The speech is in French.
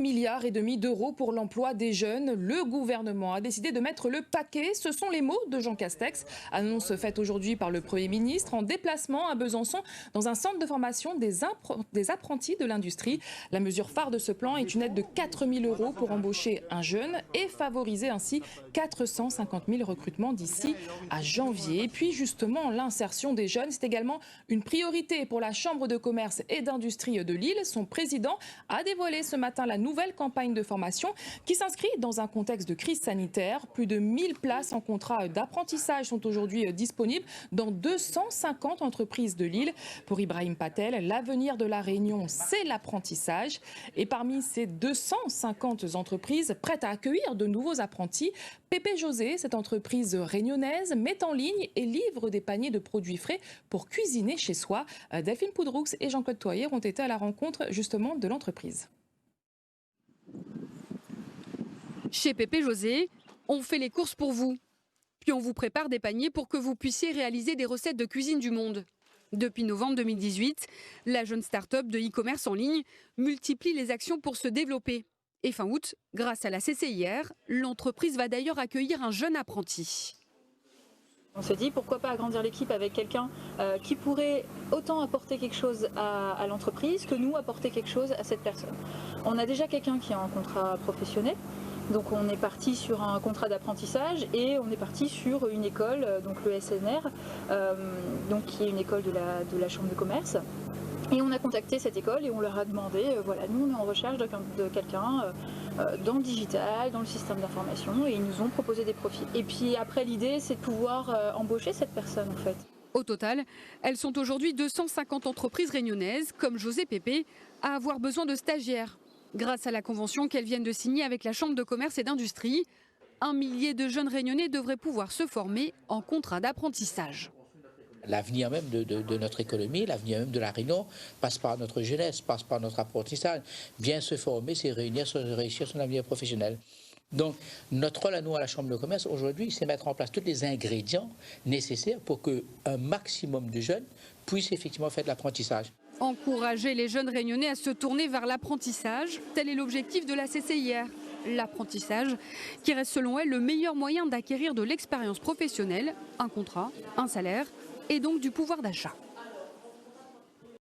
Milliards et demi d'euros pour l'emploi des jeunes. Le gouvernement a décidé de mettre le paquet. Ce sont les mots de Jean Castex. Annonce faite aujourd'hui par le Premier ministre en déplacement à Besançon dans un centre de formation des apprentis de l'industrie. La mesure phare de ce plan est une aide de 4 000 euros pour embaucher un jeune et favoriser ainsi 450 000 recrutements d'ici à janvier. Et puis justement, l'insertion des jeunes, c'est également une priorité pour la Chambre de commerce et d'industrie de Lille. Son président a dévoilé ce matin la nouvelle campagne de formation qui s'inscrit dans un contexte de crise sanitaire. Plus de 1000 places en contrat d'apprentissage sont aujourd'hui disponibles dans 250 entreprises de Lille. Pour Ibrahim Patel, l'avenir de la Réunion, c'est l'apprentissage. Et parmi ces 250 entreprises prêtes à accueillir de nouveaux apprentis, Pépé José, cette entreprise réunionnaise, met en ligne et livre des paniers de produits frais pour cuisiner chez soi. Delphine Poudroux et Jean-Claude Toyer ont été à la rencontre justement de l'entreprise. Chez Pépé José, on fait les courses pour vous. Puis on vous prépare des paniers pour que vous puissiez réaliser des recettes de cuisine du monde. Depuis novembre 2018, la jeune start-up de e-commerce en ligne multiplie les actions pour se développer. Et fin août, grâce à la CCIR, l'entreprise va d'ailleurs accueillir un jeune apprenti. On se dit pourquoi pas agrandir l'équipe avec quelqu'un qui pourrait autant apporter quelque chose à l'entreprise que nous apporter quelque chose à cette personne. On a déjà quelqu'un qui a un contrat professionnel. Donc on est parti sur un contrat d'apprentissage et on est parti sur une école, donc le SNR, donc qui est une école de la Chambre de commerce. Et on a contacté cette école et on leur a demandé, voilà, nous on est en recherche de quelqu'un dans le digital, dans le système d'information, et ils nous ont proposé des profils. Et puis après l'idée c'est de pouvoir embaucher cette personne en fait. Au total, elles sont aujourd'hui 250 entreprises réunionnaises, comme José Pépé, à avoir besoin de stagiaires. Grâce à la convention qu'elles viennent de signer avec la Chambre de commerce et d'industrie, 1 millier de jeunes réunionnais devraient pouvoir se former en contrat d'apprentissage. L'avenir même de notre économie, l'avenir même de la Réunion passe par notre jeunesse, passe par notre apprentissage. Bien se former, c'est réussir son avenir professionnel. Donc notre rôle à nous à la Chambre de commerce aujourd'hui, c'est mettre en place tous les ingrédients nécessaires pour qu'un maximum de jeunes puissent effectivement faire de l'apprentissage. Encourager les jeunes réunionnais à se tourner vers l'apprentissage, tel est l'objectif de la CCIR. L'apprentissage qui reste selon elle le meilleur moyen d'acquérir de l'expérience professionnelle, un contrat, un salaire et donc du pouvoir d'achat.